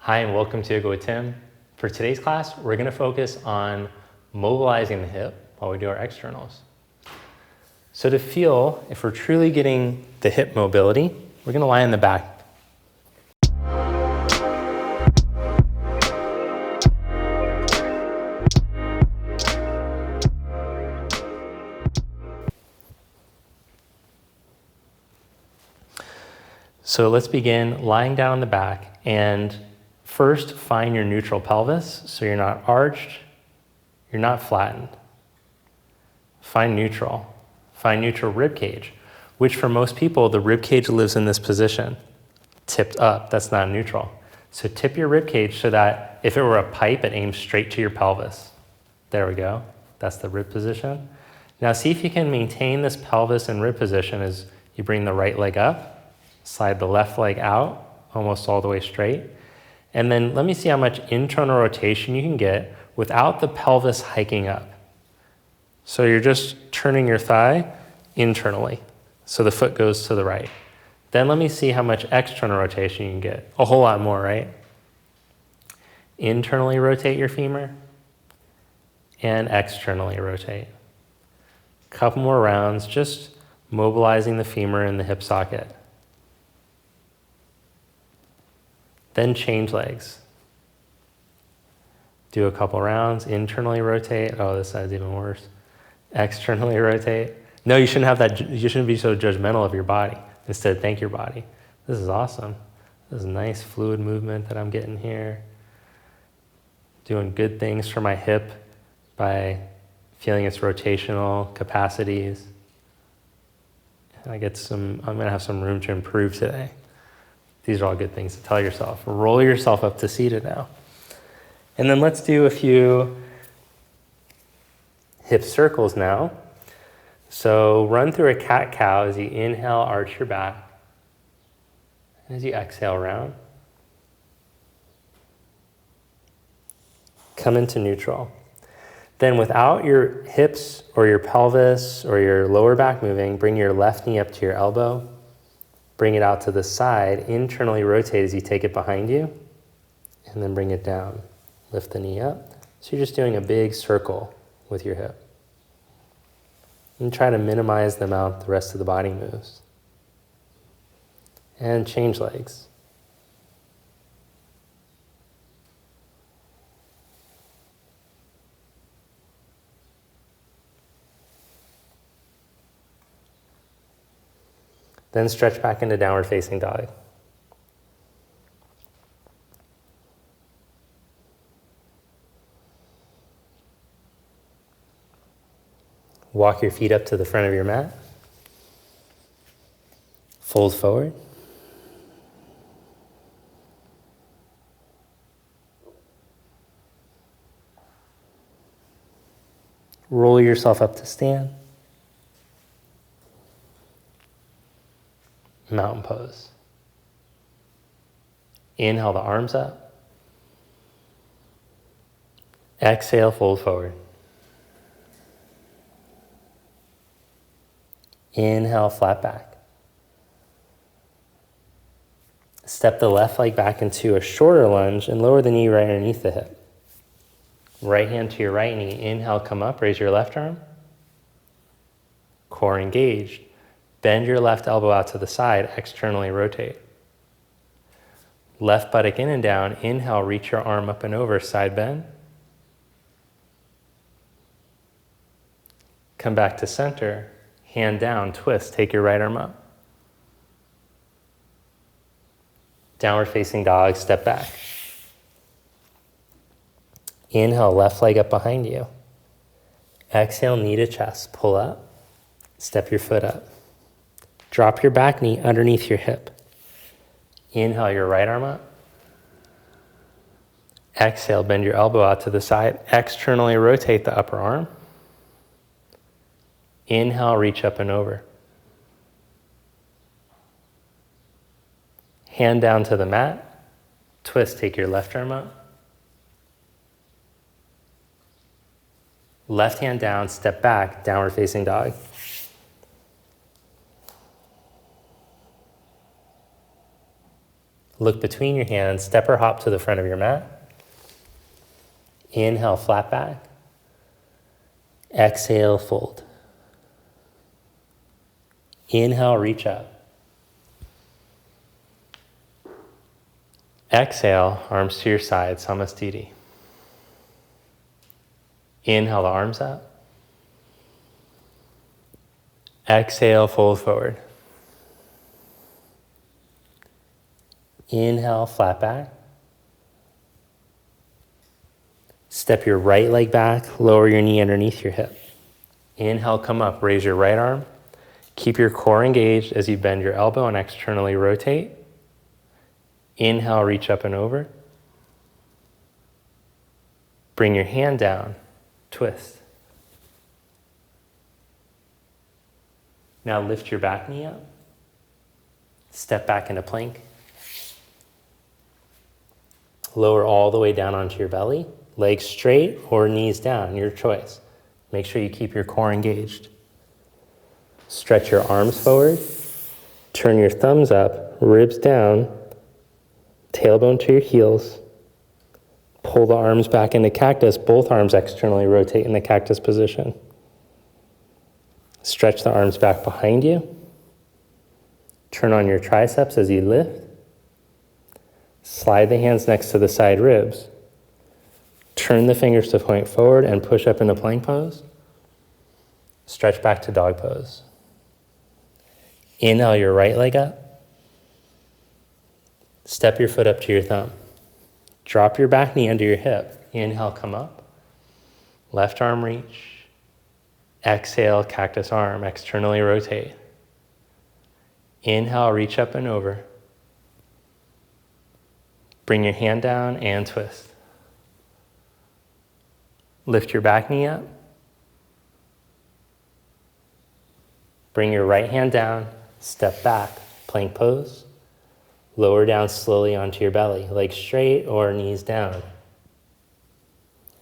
Hi and welcome to Yoga with Tim. For today's class, we're going to focus on mobilizing the hip while we do our externals. So to feel if we're truly getting the hip mobility, we're going to lie on the back. So let's begin lying down on the back, and first find your neutral pelvis so you're not arched, you're not flattened. Find neutral. Find neutral rib cage, which for most people, the rib cage lives in this position, tipped up. That's not neutral. So tip your rib cage so that if it were a pipe, it aims straight to your pelvis. There we go. That's the rib position. Now see if you can maintain this pelvis and rib position as you bring the right leg up. Slide the left leg out, almost all the way straight. And then let me see how much internal rotation you can get without the pelvis hiking up. So you're just turning your thigh internally, so the foot goes to the right. Then let me see how much external rotation you can get. A whole lot more, right? Internally rotate your femur and externally rotate. Couple more rounds, just mobilizing the femur in the hip socket. Then change legs. Do a couple rounds, internally rotate. Oh, this side's even worse. Externally rotate. No, you shouldn't have that. You shouldn't be so judgmental of your body. Instead, thank your body. This is awesome. This is nice fluid movement that I'm getting here. Doing good things for my hip by feeling its rotational capacities. I'm gonna have some room to improve today. These are all good things to tell yourself. Roll yourself up to seated now. And then let's do a few hip circles now. So run through a cat-cow as you inhale, arch your back. And as you exhale, round. Come into neutral. Then without your hips or your pelvis or your lower back moving, bring your left knee up to your elbow. Bring it out to the side, internally rotate as you take it behind you, and then bring it down. Lift the knee up. So you're just doing a big circle with your hip. And try to minimize the amount the rest of the body moves. And change legs. Then stretch back into downward facing dog. Walk your feet up to the front of your mat. Fold forward. Roll yourself up to stand. Mountain pose. Inhale the arms up. Exhale, fold forward. Inhale, flat back. Step the left leg back into a shorter lunge and lower the knee right underneath the hip. Right hand to your right knee. Inhale, come up, raise your left arm. Core engaged. Bend your left elbow out to the side, externally rotate. Left buttock in and down. Inhale, reach your arm up and over, side bend. Come back to center. Hand down, twist, take your right arm up. Downward facing dog, step back. Inhale, left leg up behind you. Exhale, knee to chest, pull up. Step your foot up. Drop your back knee underneath your hip. Inhale, your right arm up. Exhale, bend your elbow out to the side. Externally rotate the upper arm. Inhale, reach up and over. Hand down to the mat. Twist, take your left arm up. Left hand down, step back, downward facing dog. Look between your hands, step or hop to the front of your mat. Inhale, flat back. Exhale, fold. Inhale, reach up. Exhale, arms to your side, Samastiti. Inhale the arms up. Exhale, fold forward. Inhale, flat back. Step your right leg back, lower your knee underneath your hip. Inhale, come up, raise your right arm. Keep your core engaged as you bend your elbow and externally rotate. Inhale, reach up and over. Bring your hand down, twist. Now lift your back knee up. Step back into plank. Lower all the way down onto your belly. Legs straight or knees down, your choice. Make sure you keep your core engaged. Stretch your arms forward. Turn your thumbs up, ribs down, tailbone to your heels. Pull the arms back into cactus. Both arms externally rotate in the cactus position. Stretch the arms back behind you. Turn on your triceps as you lift. Slide the hands next to the side ribs. Turn the fingers to point forward and push up into plank pose. Stretch back to dog pose. Inhale your right leg up. Step your foot up to your thumb. Drop your back knee under your hip. Inhale, come up. Left arm reach. Exhale, cactus arm, externally rotate. Inhale, reach up and over. Bring your hand down and twist. Lift your back knee up. Bring your right hand down, step back, plank pose. Lower down slowly onto your belly, legs straight or knees down.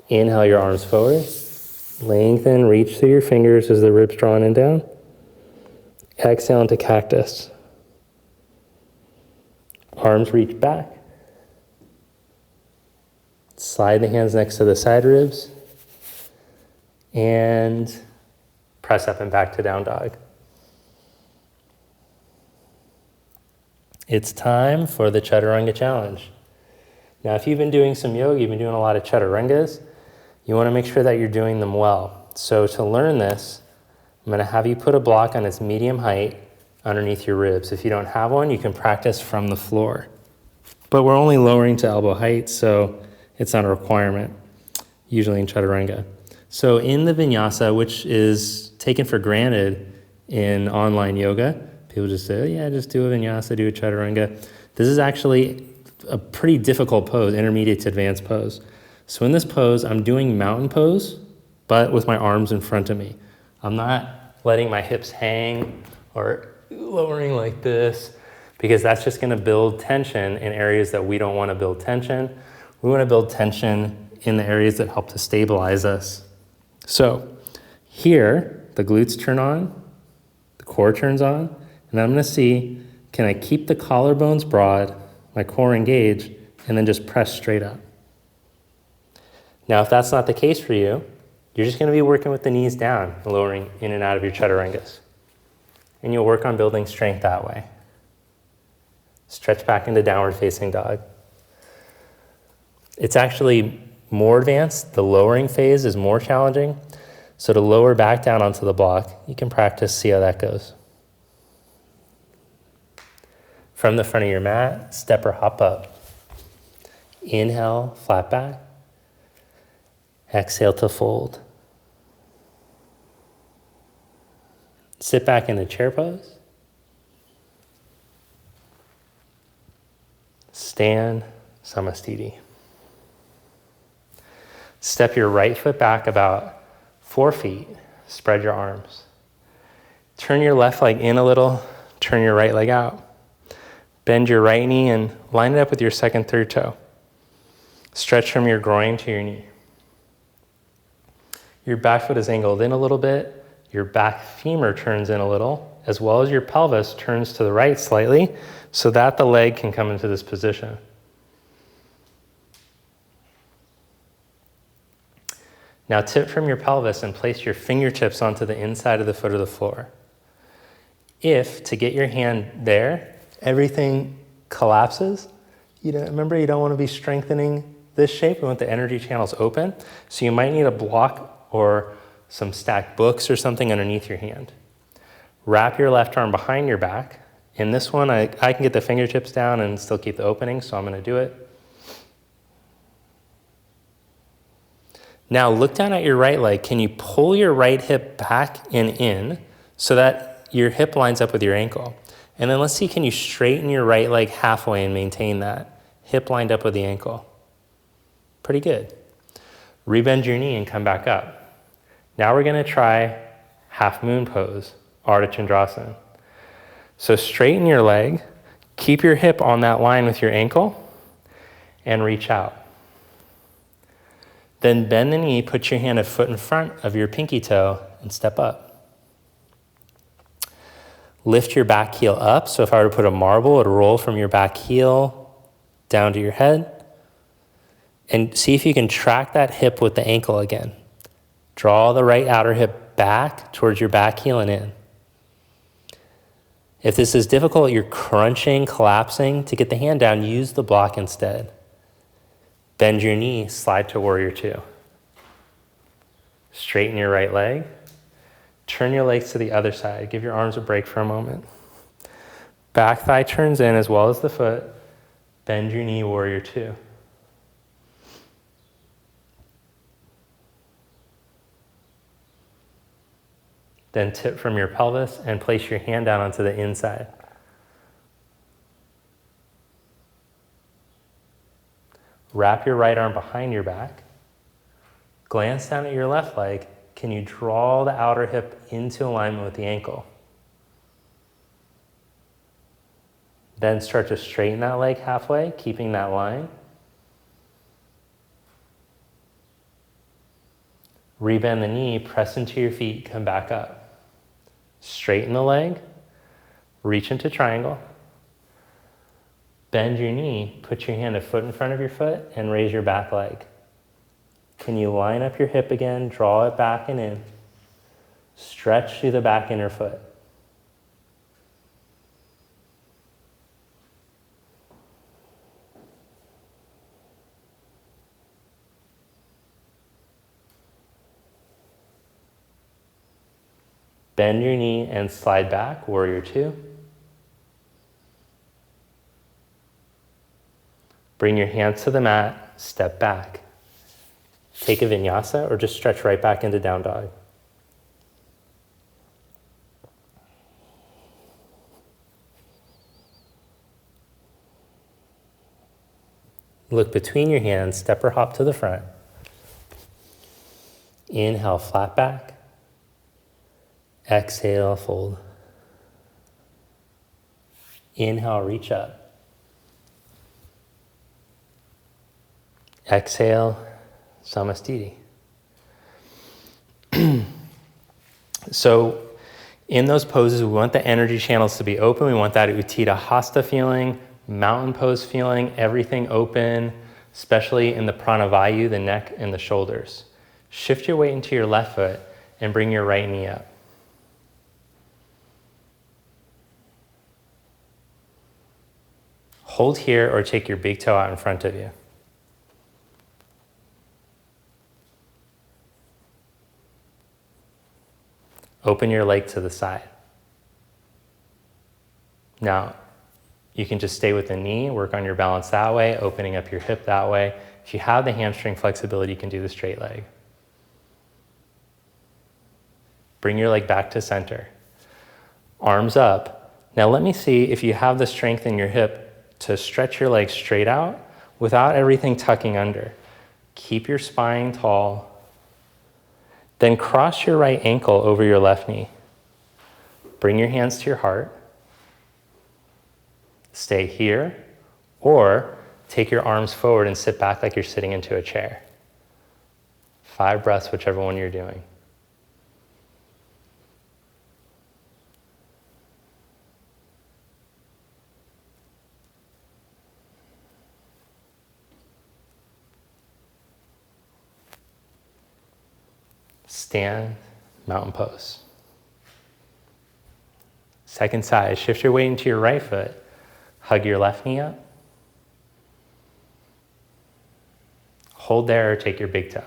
Inhale your arms forward. Lengthen, reach through your fingers as the ribs drawn in down. Exhale into cactus. Arms reach back. Slide the hands next to the side ribs. And press up and back to down dog. It's time for the Chaturanga challenge. Now, if you've been doing some yoga, you've been doing a lot of Chaturangas, you want to make sure that you're doing them well. So to learn this, I'm going to have you put a block on its medium height underneath your ribs. If you don't have one, you can practice from the floor. But we're only lowering to elbow height, so it's not a requirement, usually in Chaturanga. So in the vinyasa, which is taken for granted in online yoga, people just say, oh, yeah, just do a vinyasa, do a Chaturanga. This is actually a pretty difficult pose, intermediate to advanced pose. So in this pose, I'm doing mountain pose, but with my arms in front of me. I'm not letting my hips hang or lowering like this, because that's just gonna build tension in areas that we don't wanna build tension. We wanna build tension in the areas that help to stabilize us. So here, the glutes turn on, the core turns on, and I'm gonna see, can I keep the collarbones broad, my core engaged, and then just press straight up. Now, if that's not the case for you, you're just gonna be working with the knees down, lowering in and out of your Chaturangas. And you'll work on building strength that way. Stretch back into downward facing dog. It's actually more advanced. The lowering phase is more challenging. So to lower back down onto the block, you can practice, see how that goes. From the front of your mat, step or hop up. Inhale, flat back. Exhale to fold. Sit back in the chair pose. Stand, Samastiti. Step your right foot back about 4 feet. Spread your arms. Turn your left leg in a little. Turn your right leg out. Bend your right knee and line it up with your second, third toe. Stretch from your groin to your knee. Your back foot is angled in a little bit. Your back femur turns in a little as well as your pelvis turns to the right slightly so that the leg can come into this position. Now tip from your pelvis and place your fingertips onto the inside of the foot of the floor. If, to get your hand there, everything collapses, remember you don't want to be strengthening this shape. We want the energy channels open. So you might need a block or some stacked books or something underneath your hand. Wrap your left arm behind your back. In this one, I can get the fingertips down and still keep the opening, so I'm going to do it. Now look down at your right leg. Can you pull your right hip back and in so that your hip lines up with your ankle? And then let's see, can you straighten your right leg halfway and maintain that? Hip lined up with the ankle. Pretty good. Rebend your knee and come back up. Now we're going to try half moon pose, Ardha Chandrasana. So straighten your leg, keep your hip on that line with your ankle, and reach out. Then bend the knee, put your hand a foot in front of your pinky toe, and step up. Lift your back heel up. So if I were to put a marble, it would roll from your back heel down to your head. And see if you can track that hip with the ankle again. Draw the right outer hip back towards your back heel and in. If this is difficult, you're crunching, collapsing, to get the hand down, use the block instead. Bend your knee, slide to warrior two. Straighten your right leg. Turn your legs to the other side. Give your arms a break for a moment. Back thigh turns in as well as the foot. Bend your knee, warrior two. Then tip from your pelvis and place your hand down onto the inside. Wrap your right arm behind your back. Glance down at your left leg. Can you draw the outer hip into alignment with the ankle? Then start to straighten that leg halfway, keeping that line. Rebend the knee, press into your feet, come back up. Straighten the leg, reach into triangle. Bend your knee, put your hand a foot in front of your foot, and raise your back leg. Can you line up your hip again, draw it back and in. Stretch through the back inner foot. Bend your knee and slide back, warrior two. Bring your hands to the mat, step back. Take a vinyasa or just stretch right back into down dog. Look between your hands, step or hop to the front. Inhale, flat back. Exhale, fold. Inhale, reach up. Exhale, Samastiti. So in those poses, we want the energy channels to be open. We want that Utthita Hasta feeling, mountain pose feeling, everything open, especially in the pranavayu, the neck and the shoulders. Shift your weight into your left foot and bring your right knee up. Hold here or take your big toe out in front of you. Open your leg to the side. Now, you can just stay with the knee, work on your balance that way, opening up your hip that way. If you have the hamstring flexibility, you can do the straight leg. Bring your leg back to center. Arms up. Now let me see if you have the strength in your hip to stretch your legs straight out without everything tucking under. Keep your spine tall. Then cross your right ankle over your left knee. Bring your hands to your heart. Stay here, or take your arms forward and sit back like you're sitting into a chair. 5 breaths, whichever one you're doing. stand, mountain pose. Second side, shift your weight into your right foot. Hug your left knee up. Hold there or take your big toe.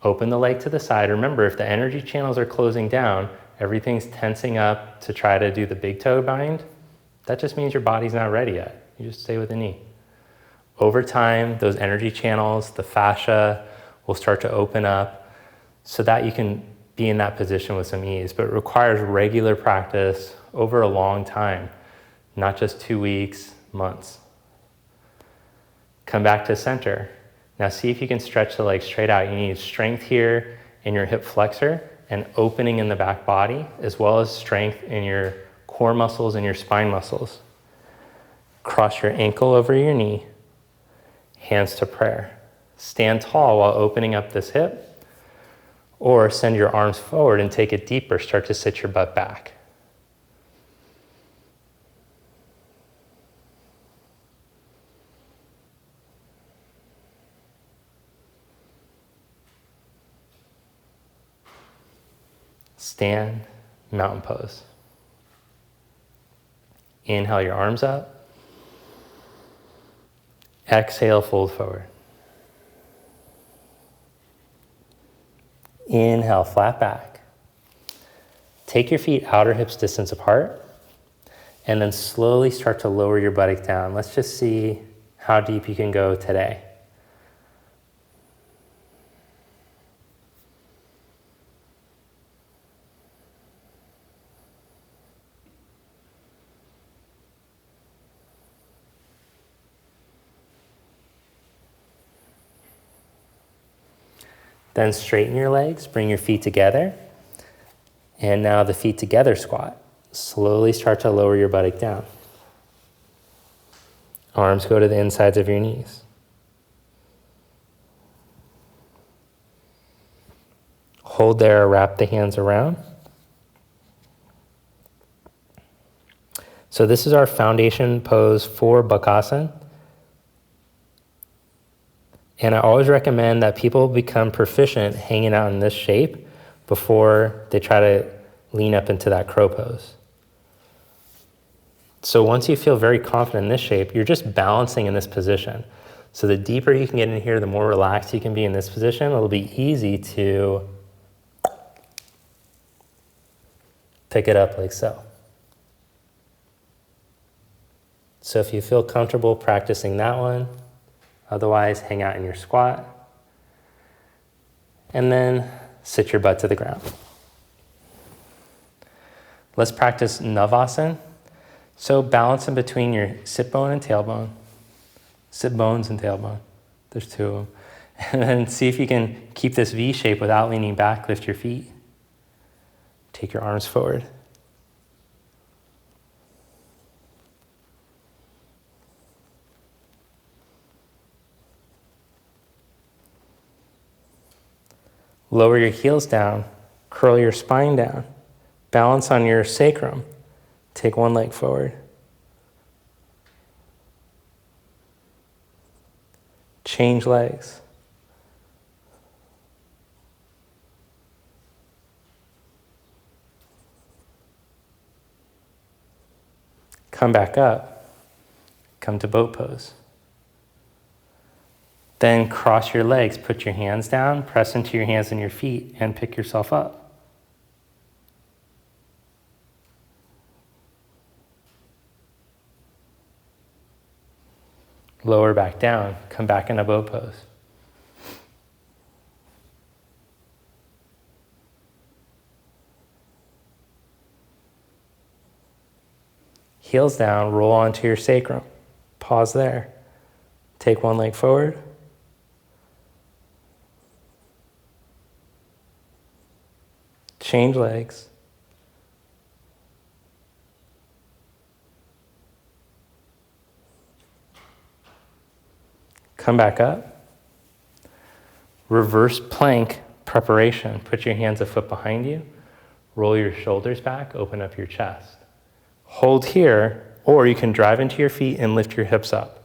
Open the leg to the side. Remember, if the energy channels are closing down, everything's tensing up to try to do the big toe bind, that just means your body's not ready yet. You just stay with the knee. Over time, those energy channels, the fascia, will start to open up so that you can be in that position with some ease. But it requires regular practice over a long time, not just 2 weeks, months. Come back to center. Now see if you can stretch the legs straight out. You need strength here in your hip flexor and opening in the back body, as well as strength in your core muscles and your spine muscles. Cross your ankle over your knee, hands to prayer. Stand tall while opening up this hip, or send your arms forward and take it deeper. Start to sit your butt back. Stand, mountain pose. Inhale your arms up. Exhale, fold forward. Inhale, flat back. Take your feet outer hips distance apart, and then slowly start to lower your buttock down. Let's just see how deep you can go today. Then straighten your legs, bring your feet together. And now the feet together squat. Slowly start to lower your buttock down. Arms go to the insides of your knees. Hold there or wrap the hands around. So this is our foundation pose for Bakasana. And I always recommend that people become proficient hanging out in this shape before they try to lean up into that crow pose. So once you feel very confident in this shape, you're just balancing in this position. So the deeper you can get in here, the more relaxed you can be in this position. It'll be easy to pick it up like so. So if you feel comfortable practicing that one, otherwise, hang out in your squat. And then sit your butt to the ground. Let's practice Navasana. So balance in between your sit bone and tailbone. Sit bones and tailbone. There's two of them. And then see if you can keep this V shape without leaning back. Lift your feet. Take your arms forward. Lower your heels down, curl your spine down, balance on your sacrum. Take one leg forward. Change legs. Come back up, come to boat pose. Then cross your legs, put your hands down, press into your hands and your feet, and pick yourself up. Lower back down, come back in a boat pose. Heels down, roll onto your sacrum. Pause there. Take one leg forward. Change legs. Come back up. Reverse plank preparation. Put your hands a foot behind you. Roll your shoulders back, open up your chest. Hold here or you can drive into your feet and lift your hips up.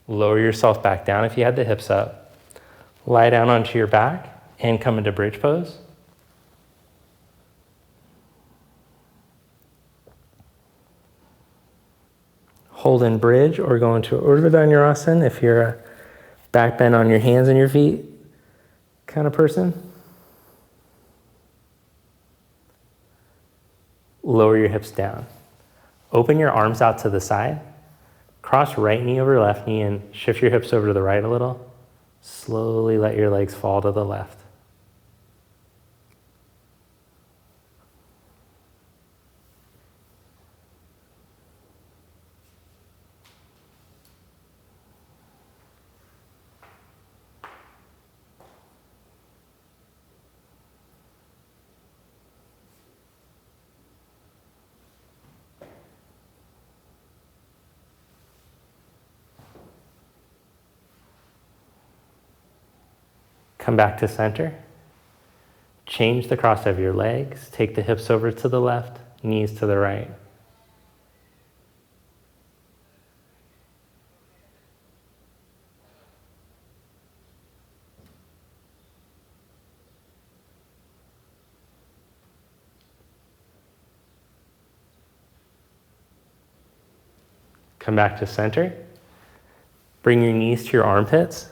Lower yourself back down if you had the hips up. Lie down onto your back and come into bridge pose. Hold in bridge or go into Urdhva Dhanurasana if you're a back bend on your hands and your feet kind of person. Lower your hips down. Open your arms out to the side. Cross right knee over left knee and shift your hips over to the right a little. Slowly let your legs fall to the left. Come back to center. Change the cross of your legs. Take the hips over to the left, knees to the right. Come back to center. Bring your knees to your armpits.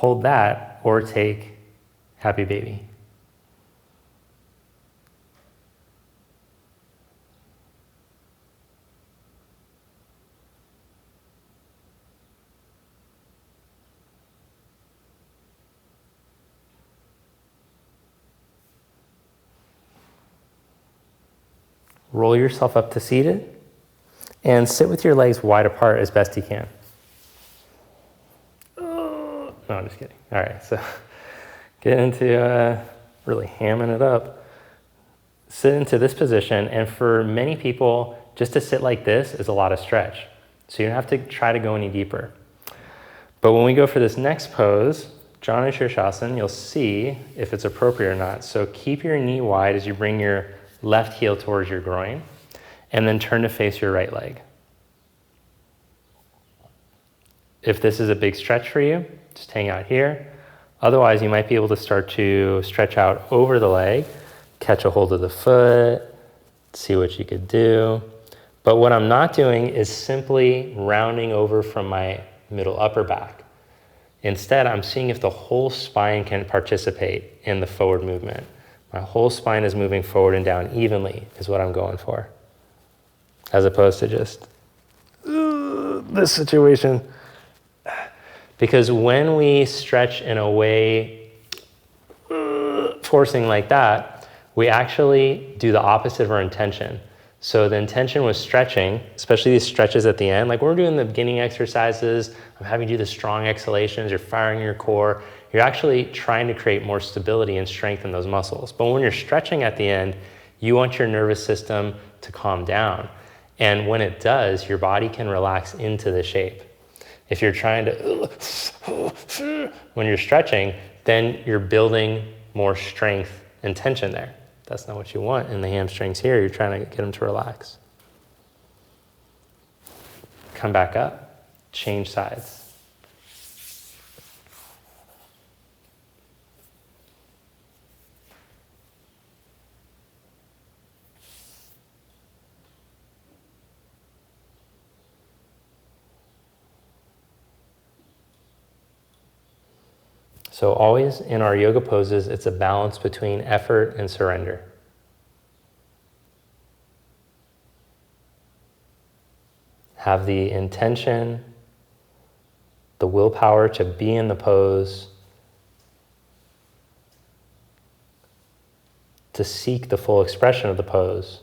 Hold that or take happy baby. Roll yourself up to seated and sit with your legs wide apart as best you can. No, I'm just kidding. All right, so get into really hamming it up. Sit into this position, and for many people, just to sit like this is a lot of stretch. So you don't have to try to go any deeper. But when we go for this next pose, Janu Shirshasana, you'll see if it's appropriate or not. So keep your knee wide as you bring your left heel towards your groin, and then turn to face your right leg. If this is a big stretch for you, just hang out here. Otherwise, you might be able to start to stretch out over the leg, catch a hold of the foot, see what you could do. But what I'm not doing is simply rounding over from my middle upper back. Instead, I'm seeing if the whole spine can participate in the forward movement. My whole spine is moving forward and down evenly is what I'm going for. As opposed to just this situation. Because when we stretch in a way, forcing like that, we actually do the opposite of our intention. So the intention was stretching, especially these stretches at the end. Like when we're doing the beginning exercises, I'm having you do the strong exhalations, you're firing your core. You're actually trying to create more stability and strengthen those muscles. But when you're stretching at the end, you want your nervous system to calm down. And when it does, your body can relax into the shape. If you're trying to, when you're stretching, then you're building more strength and tension there. That's not what you want in the hamstrings here. You're trying to get them to relax. Come back up, change sides. So always in our yoga poses, it's a balance between effort and surrender. Have the intention, the willpower to be in the pose, to seek the full expression of the pose.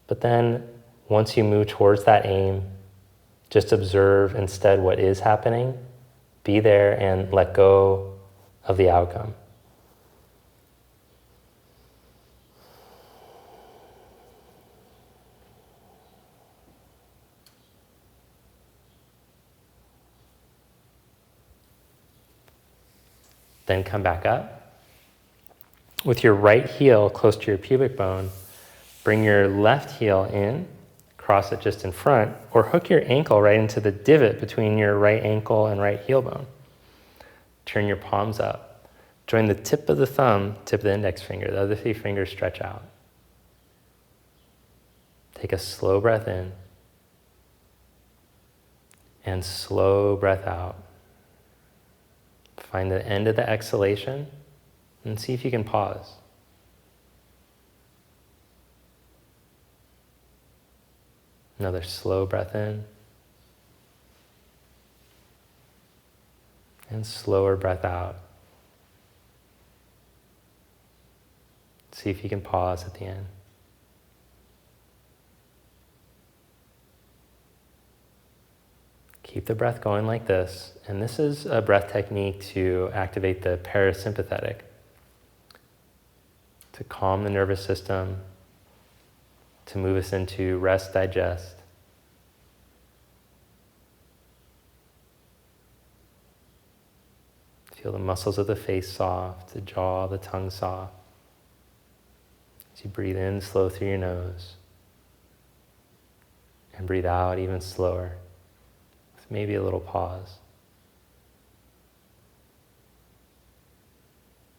But then, once you move towards that aim, just observe instead what is happening. Be there and let go of the outcome. Then come back up. With your right heel close to your pubic bone, bring your left heel in, cross it just in front, or hook your ankle right into the divot between your right ankle and right heel bone. Turn your palms up. Join the tip of the thumb, tip of the index finger. The other 3 fingers stretch out. Take a slow breath in and slow breath out. Find the end of the exhalation and see if you can pause. Another slow breath in and slower breath out. See if you can pause at the end. Keep the breath going like this, and this is a breath technique to activate the parasympathetic, to calm the nervous system, to move us into rest, digest. Feel the muscles of the face soft, the jaw, the tongue soft. As you breathe in slow through your nose, and breathe out even slower, with maybe a little pause.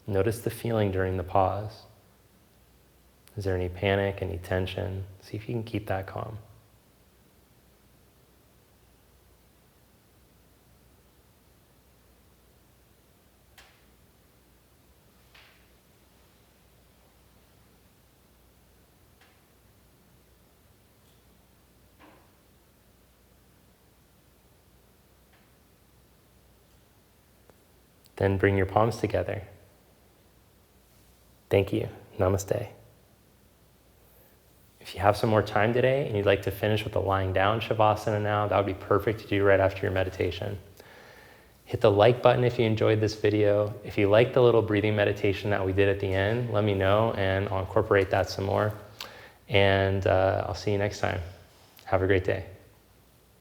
Notice the feeling during the pause. Is there any panic, any tension? See if you can keep that calm. Then bring your palms together. Thank you. Namaste. If you have some more time today and you'd like to finish with the lying down Shavasana now, that would be perfect to do right after your meditation. Hit the like button if you enjoyed this video. If you like the little breathing meditation that we did at the end, let me know and I'll incorporate that some more. And I'll see you next time. Have a great day.